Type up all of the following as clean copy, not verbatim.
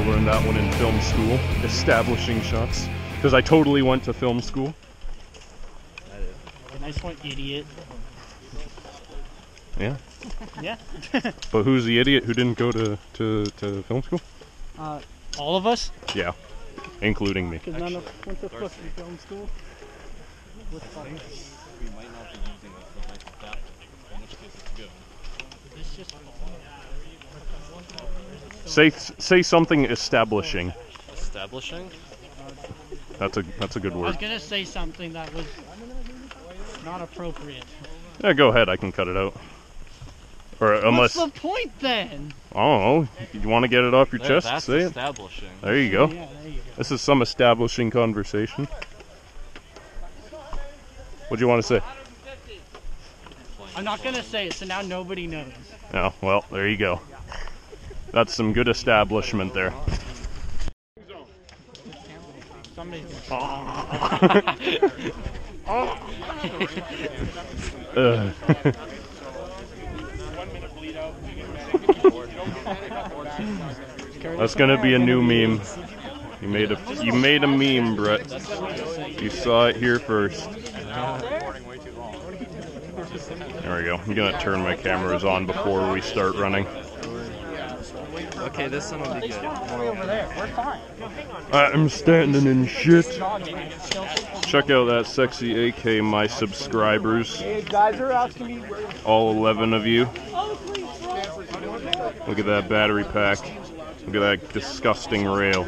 learned that one in film school, establishing shots. Because I totally went to film school. Nice one, idiot. Yeah. Yeah. But who's the idiot who didn't go to film school? All of us? Yeah. Including me. Because none of us went to fucking film school. We might not be using it for like that, in which case it's good. This just Say something establishing. Establishing? That's a good I was word. gonna say something that was not appropriate. Yeah, go ahead. I can cut it out. Or unless What's the point then? I don't know. You want to get it off your chest? That's Say it. establishing. There you go. Yeah, there you go. This is some establishing conversation. What do you want to say? I'm not gonna say it, so now nobody knows. Oh, well, there you go. That's some good establishment there. Somebody's That's gonna be a new meme. You made a meme, Brett. You saw it here first. There we go. I'm gonna turn my cameras on before we start running. Okay, this one will be good. over there. We're fine. I'm standing in shit. Check out that sexy AK, my subscribers. Hey, guys are asking me where. All 11 of you. Look at that battery pack. Look at that disgusting rail.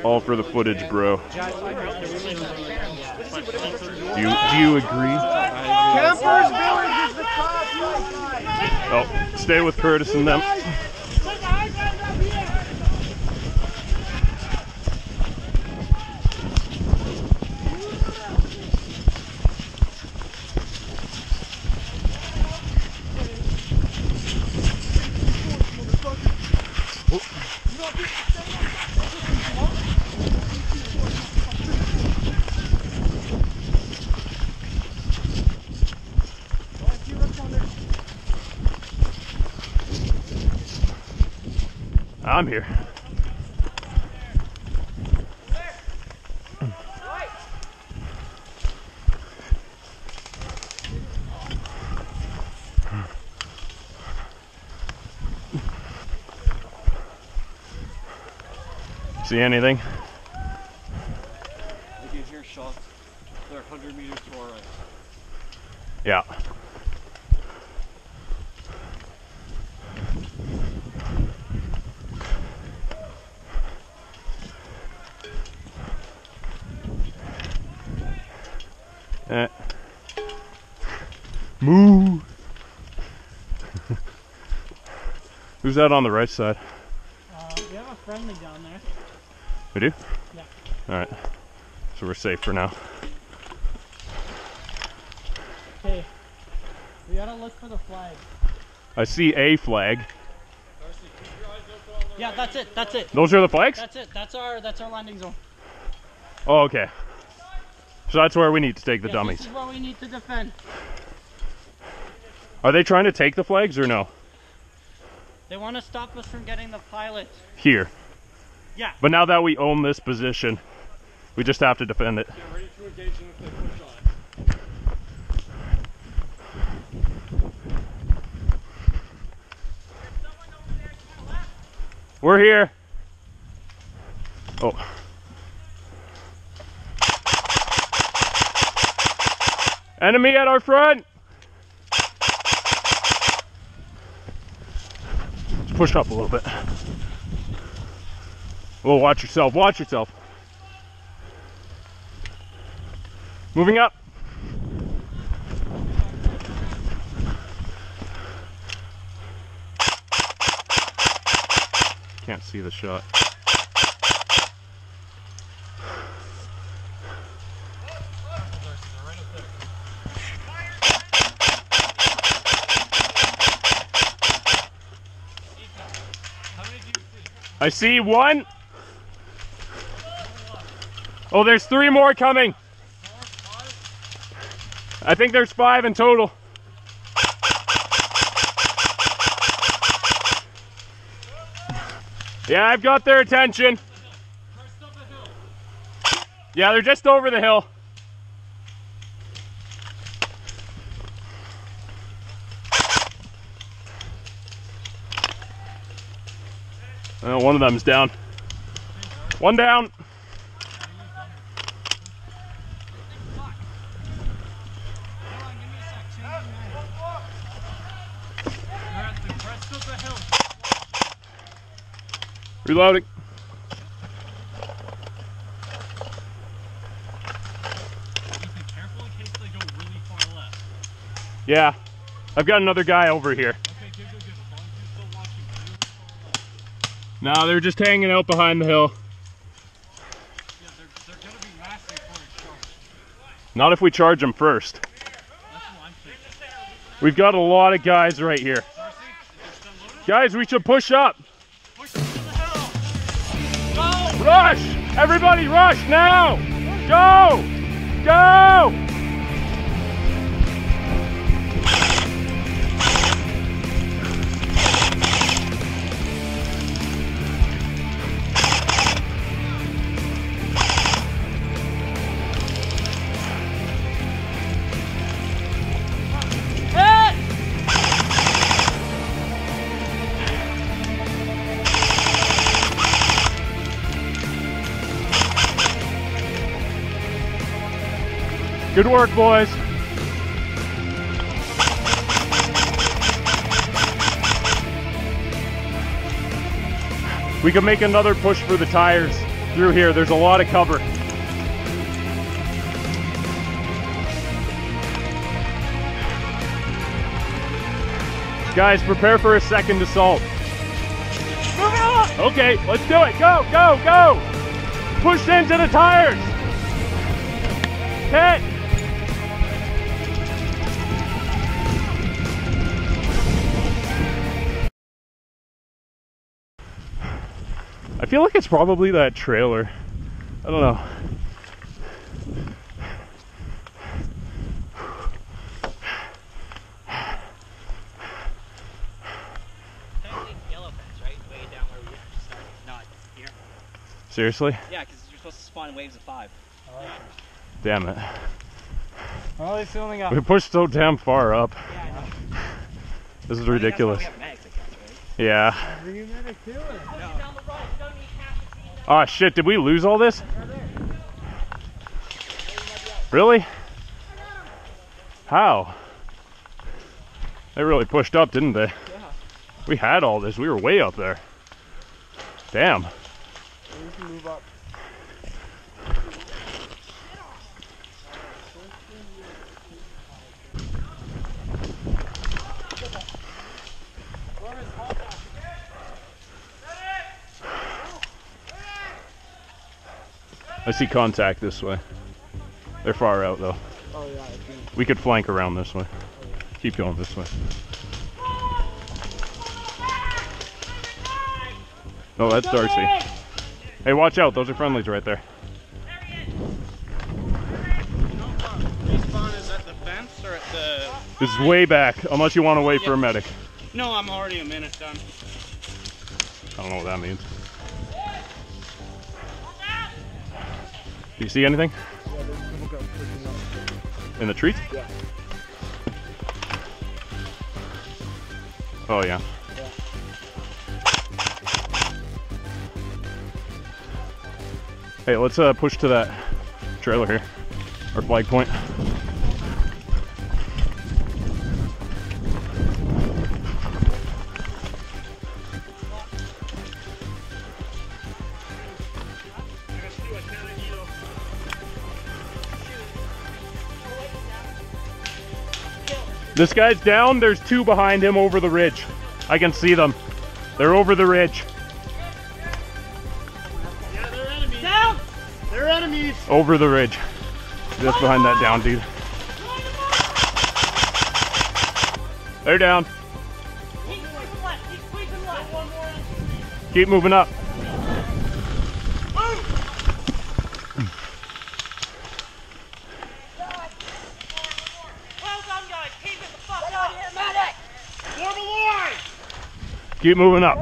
All for the footage, bro. Do you agree? Campers Village is the top. Oh, stay with Curtis and them. I'm here. See anything? I can hear shots. They're 100 meters to our right. Yeah. Moo. Who's that on the right side? We have a friendly down there. We do? Yeah. Alright. So we're safe for now. Okay. We gotta look for the flag. I see a flag. Yeah, that's it. That's it. Those are the flags? That's it. That's our landing zone. Oh, okay. So that's where we need to take the dummies. This is what we need to defend. Are they trying to take the flags or no? They want to stop us from getting the pilot. Here. Yeah. But now that we own this position, we just have to defend it. Get ready to engage in a quick shot. We're here. Oh. Enemy at our front. Let's push up a little bit. Oh, watch yourself, watch yourself. Moving up. Can't see the shot. I see one. Oh, there's 3 more coming. I think there's 5 in total. Yeah, I've got their attention. Yeah, they're just over the hill. Oh, one of them's down. One down. Reloading. Careful in case they go really far left. Yeah, I've got another guy over here. Okay, good. As long as you're still watching really far left. No, they're just hanging out behind the hill. Yeah, they're going to be massing for a charge. Not if we charge them first. That's what I'm thinking. We've got a lot of guys right here. Darcy, is your stun loaded? Guys, we should push up. Push them to the hill. Go! Rush! Everybody rush now! Go! Go! Good work, boys. We can make another push for the tires through here. There's a lot of cover. Guys, prepare for a second assault. Move it up! Okay, let's do it. Go, go, go! Push into the tires! Hit! I feel like it's probably that trailer. I don't know. Yellow fence, right? Way down where we started, not here. Seriously? Yeah, because you're supposed to spawn in waves of 5. Damn it. Well, it's only got. We pushed so damn far up. Yeah, I know. This is ridiculous. That's why we have medics, I guess, right? Yeah. No. Oh shit, did we lose all this? Really? How? They really pushed up, didn't they? Yeah. We had all this. We were way up there. Damn. We can move up. I see contact this way. They're far out though. Oh yeah, We could flank around this way. Keep going this way. No, that's Darcy. Hey, watch out. Those are friendlies right there. Respawn is at the fence or at the... This is way back, unless you want to wait for a medic. No, I'm already a minute done. I don't know what that means. Do you see anything? Yeah, there's people go pushing up. In the trees? Yeah. Oh yeah. Hey, let's push to that trailer here, our flag point. This guy's down, there's two behind him over the ridge. I can see them. They're over the ridge. Yeah, they're enemies. Down! They're enemies. Over the ridge. Just behind that down dude. They're down. Keep moving up. Keep moving up.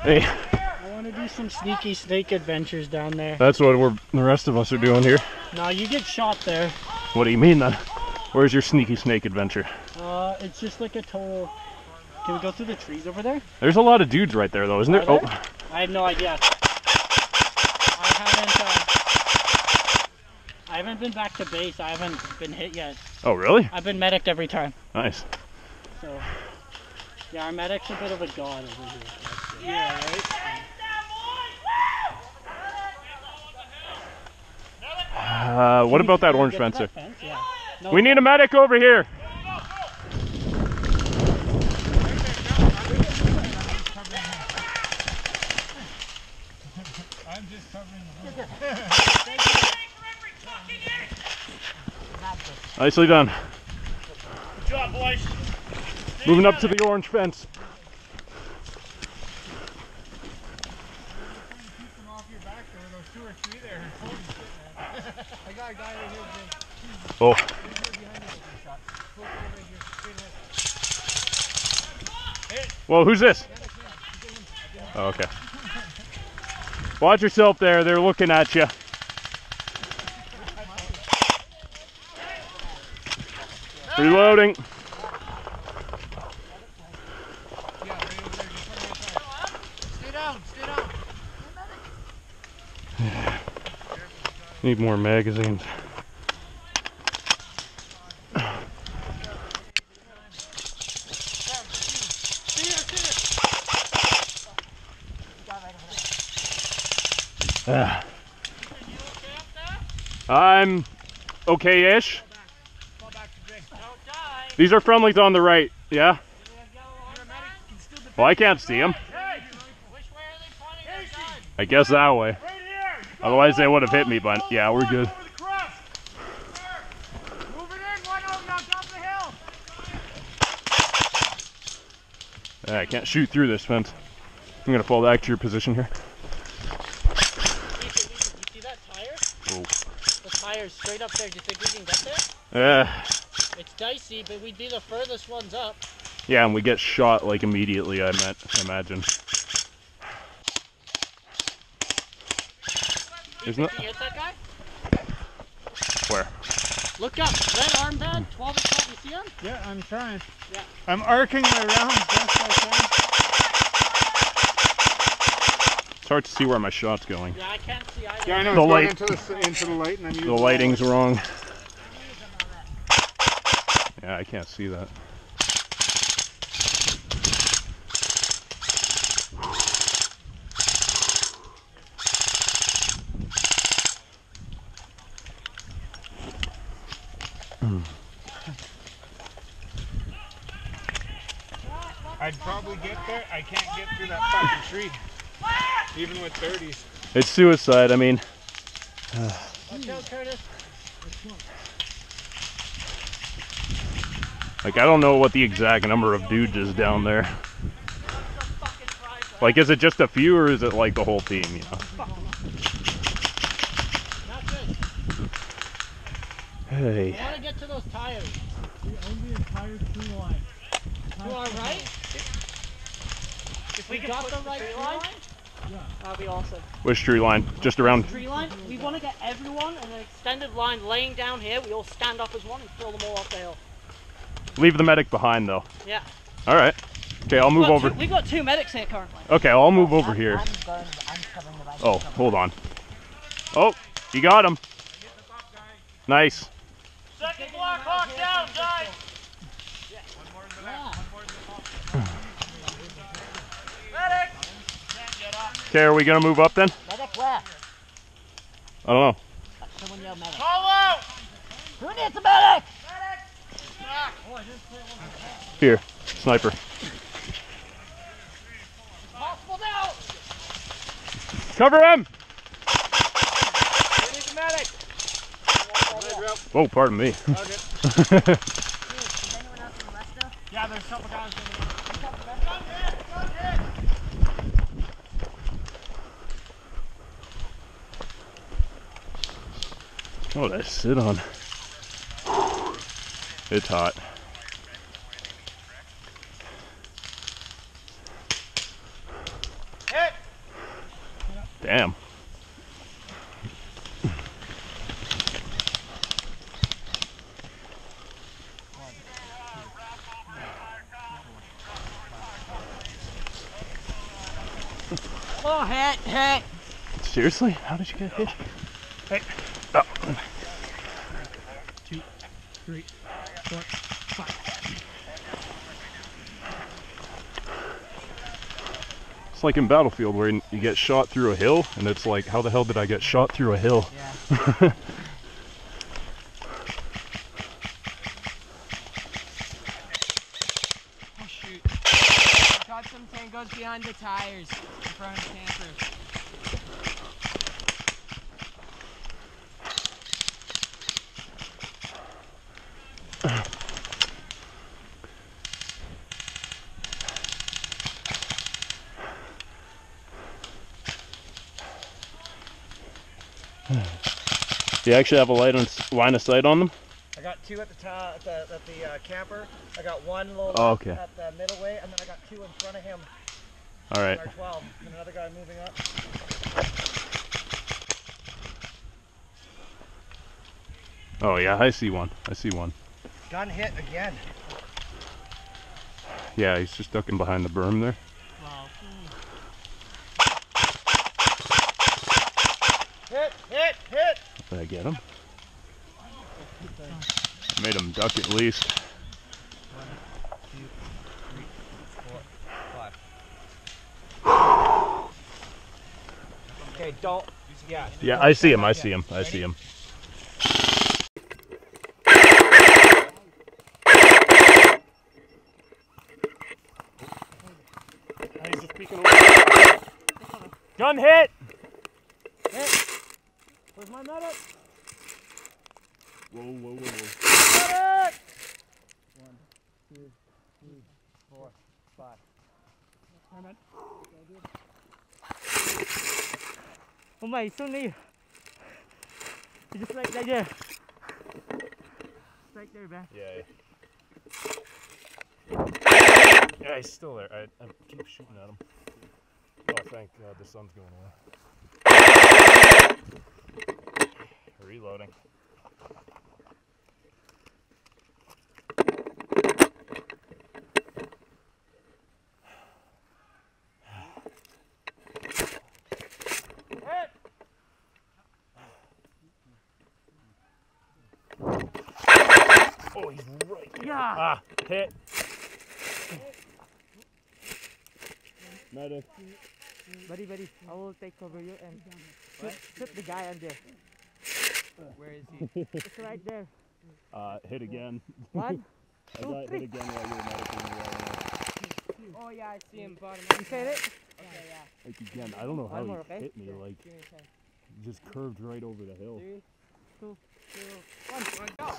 Hey, I want to do some sneaky snake adventures down there. that's what the rest of us are doing here. No, you get shot there. What do you mean then? Where's your sneaky snake adventure? It's just like a total... Can we go through the trees over there? There's a lot of dudes right there though, isn't there? Are there? Oh, I have no idea. I haven't been back to base. I haven't been hit yet. oh really? I've been medicked every time. Nice. So, yeah, our medic's a bit of a god over here. Yeah, right? What about that orange Get to fence there? that fence? Yeah. No, We need a medic over here. I'm just covering the Nicely done. Good job, boys. Moving up to the orange fence. keep them off your back there. Those 2 or 3 there. Holy shit, man. I got a guy right here, Jim. Oh, Right here behind you with your shot. Look over here. Straight ahead. well, who's this? Oh, okay. Watch yourself there. They're looking at you. Reloading. Yeah, right over there. Just on the other side. Stay down. Stay down. Need more magazines. I'm okay-ish. These are friendlies on the right, yeah? Well, I can't see them. I guess that way. Otherwise they would have hit me, but yeah, we're good. I can't shoot through this fence. I'm gonna fall back to your position here. You see that tire? Oh. The tire's straight up there. Do you think we can get there? It's dicey, but we'd be the furthest ones up. yeah, and we get shot like immediately, I imagine. Isn't it? Did you hit that guy? Where? Look up. Red armband, 12 and 12. You see him? Yeah, I'm trying. Yeah. I'm arcing my rounds best I can. It's hard to see where my shot's going. Yeah, I can't see either. Yeah, I know. The It's going light. into the light, and I'm using The lighting's wrong. Yeah, I can't see that. I'd probably get there. I can't get through that fucking tree. Even with 30s. It's suicide, I mean. Watch out, Curtis. Like, I don't know what the exact number of dudes is down there. Like, is it just a few or is it like the whole team, you know? Not good. Hey. I want to get to those tires. Only a tire tree line. To our right? If we got the right tree line, that'd be awesome. Which tree line? Just around? Tree line, we want to get everyone in an extended line laying down here. We all stand up as one and throw them all off the hill. Leave the medic behind, though. Yeah. All right. Okay, I'll move over. We've got 2 medics here currently. Okay, I'll move over here. I'm covering the right. Oh, hold on. Oh, you got him. Nice. Second Blackhawk down, guys! Okay, are we gonna move up then? Medic where? I don't know. Someone yell medic. Call out! Who needs a medic? Here, sniper. Possible now! Cover him! We need the medic! Oh, pardon me. Is anyone else in the west though? Yeah, there's a couple guys over there. What did I sit on? It's hot. Hey, Damn. Oh, hit. Seriously? How did you get hit? Hey. Oh. 2, 3, 4, 5. It's like in Battlefield where you get shot through a hill, and it's like, how the hell did I get shot through a hill? Yeah. Oh shoot. Got some tangos behind the tires in front of the campers. Do you actually have a line of sight on them? I got 2 at the top, at the camper. I got 1 little okay. at the middle way, and then I got 2 in front of him. All right. Or 12, and another guy moving up. Oh yeah, I see one. I see one. Gun hit again. Yeah, he's just ducking behind the berm there. Wow. Hit! Did I get him? Made him duck at least. 1, 2, 3, 4, 5. Okay, don't. Yeah. Yeah, I see him. I see him. I see him. He's just peeking over. Gun hit! Where's my medic? Whoa, whoa, whoa, whoa. Medic! 1, 2, 3, 4, 5. Oh my, so near. You just right there. Right there, man. Yeah. Yeah, he's still there. I keep shooting at him. Oh, thank God the sun's going away. Reloading. Oh, he's right there. Yeah. Ah, hit. Medic. Buddy, I will take cover you and shoot the guy on there. Where is he? It's right there. Hit again. 1, I got hit again while you were medicing me. Oh yeah, I see him bottom. You said it? Okay, yeah. Like again, I don't know how One more, he okay? hit me. Like, Give me a second. just curved right over the hill. 3, 2, 1, go!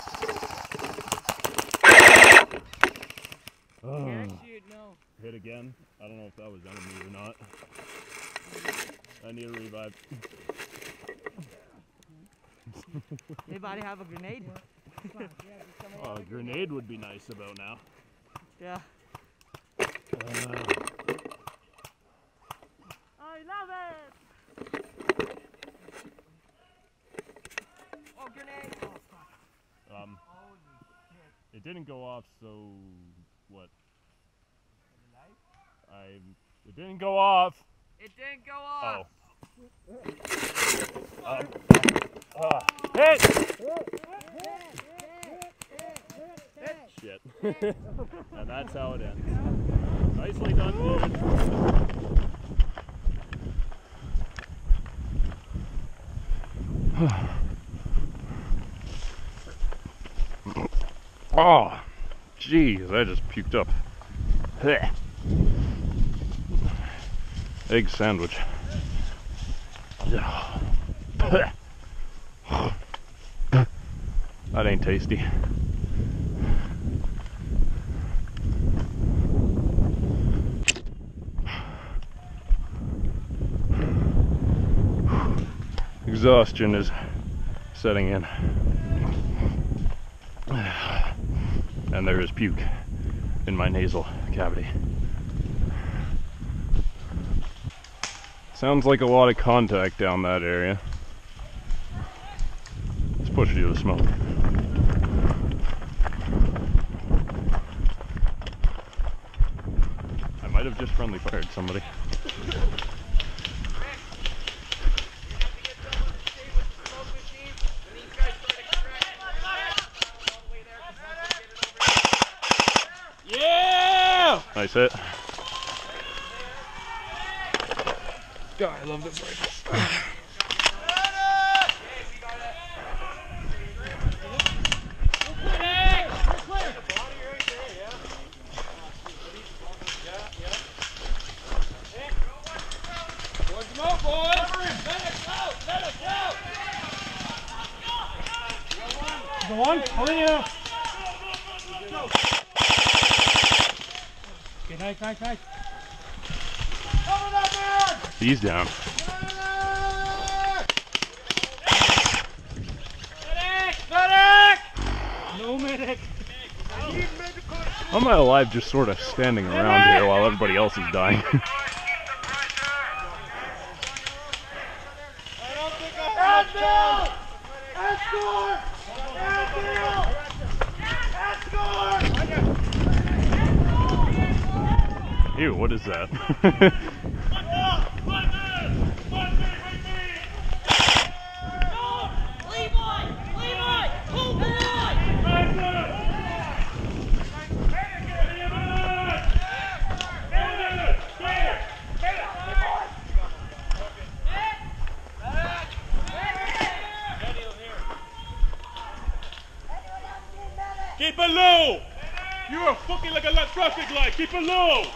Oh. Parachute, no. Hit again. I don't know if that was enemy or not. I need a revive. Anybody have a grenade? Oh, a grenade would be nice about now. Yeah. I love it! Oh, grenade! Oh, fuck. It didn't go off, so what? It didn't go off. It didn't go off! Oh. Hit! Shit. And that's how it ends. Nicely done, dude. Oh, jeez, I just puked up. Egg sandwich. That ain't tasty. Exhaustion is setting in. And there is puke in my nasal cavity. Sounds like a lot of contact down that area. Let's push you to the smoke. I might have just friendly fired somebody. Yeah! Nice hit. God, I love this rifle. Go on, hurry up. Okay, nice, nice, nice. He's down. No medic. How am I alive just sort of standing around here while everybody else is dying? Ew, what is that? Keep it low! You are fucking like a traffic light. Keep it low!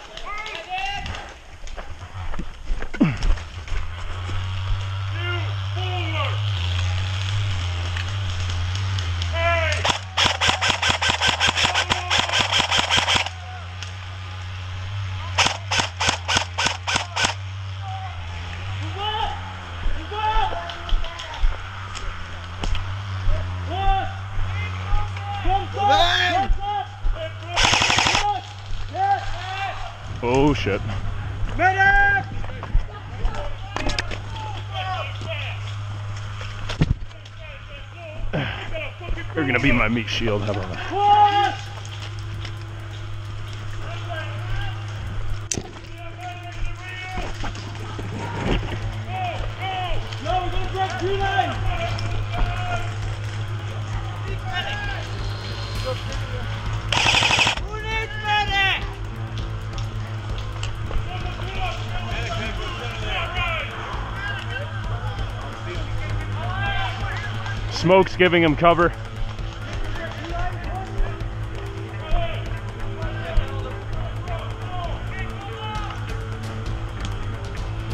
Oh shit. Medic! You're gonna be my meat shield, how about that? No, we're gonna drop 2 lanes! Who needs medic? Smoke's giving him cover.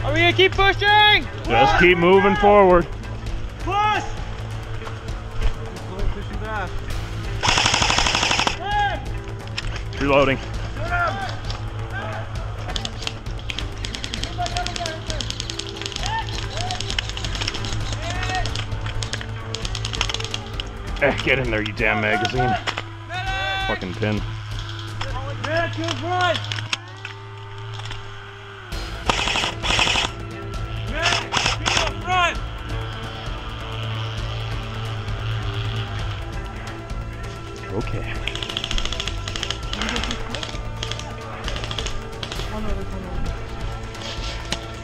Are we gonna keep pushing? Just keep moving forward. Push! Reloading. Get in there, you damn magazine. Fucking pin. Medic to the front! Medic to the front! Okay.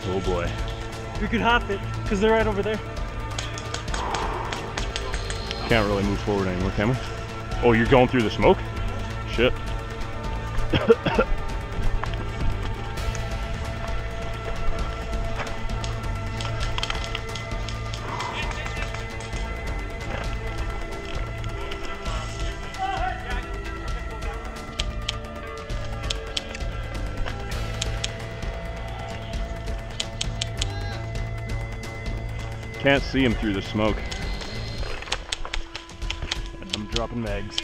Oh boy. We could hop it, because they're right over there. Can't really move forward anymore, can we? Oh, you're going through the smoke? Shit. Can't see him through the smoke. I'm dropping mags.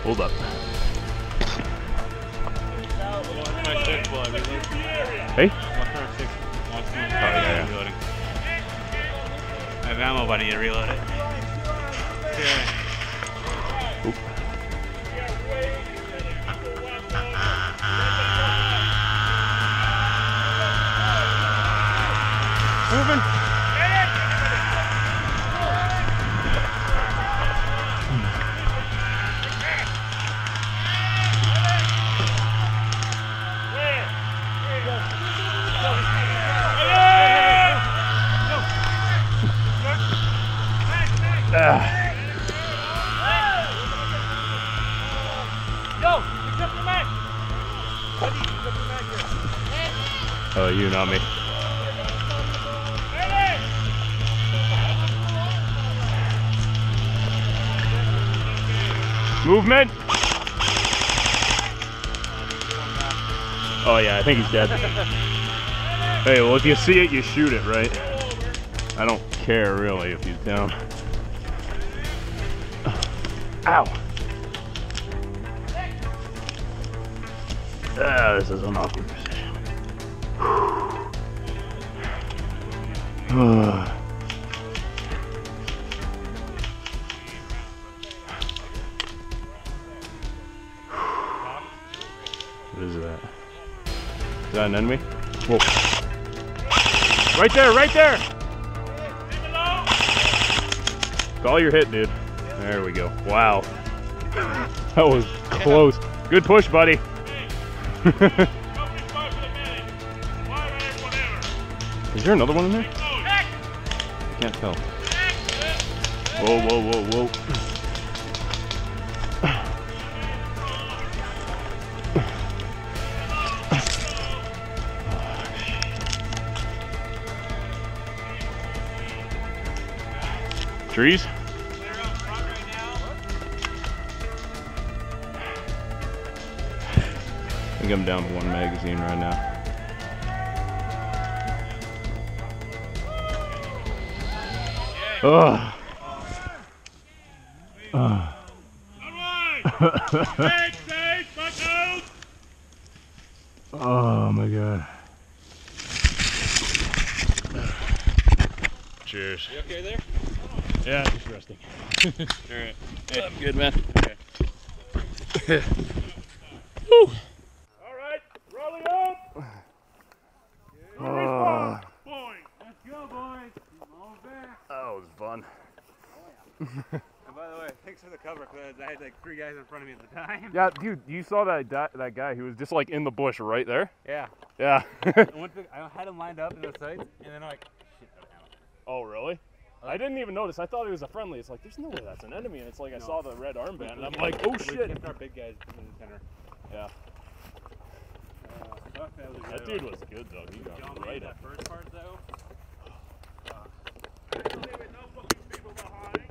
Hold up. Hey? Oh, yeah. Reloading. I have ammo, but I need to reload it. Oop. Moving. Oh, you, not me. Movement. Oh yeah, I think he's dead. Hey, well if you see it, you shoot it, right? I don't care really if he's down. Ow. Ah, this is an awkward position. What is that? Is that an enemy? Whoa. Right there, right there! Call your hit, dude. There we go. Wow. That was close. Good push, buddy. Is there another one in there? I can't tell. Whoa, whoa, whoa, whoa. Trees? I think I'm down to one magazine right now. Ugh. Oh my god. Cheers. You okay there? Yeah, just resting. Alright. Hey, I'm good, man. Okay. Woo. Alright, rolling up. Point. Let's go, boys. All back. That was fun. And by the way, thanks for the cover, because I had like 3 guys in front of me at the time. Yeah, dude, you saw that guy who was just like in the bush right there? Yeah. Yeah. I had him lined up in the sights, and then I'm like, shit, that's ammo. Oh, really? I didn't even notice. I thought it was a friendly. It's like, there's no way that's an enemy. And it's like, I saw the red armband, and I'm like, oh We shit. kept our big guys in the center. Yeah. Fuck, that was a That good dude was good, though. He got right that at first part, though. With no fucking people behind.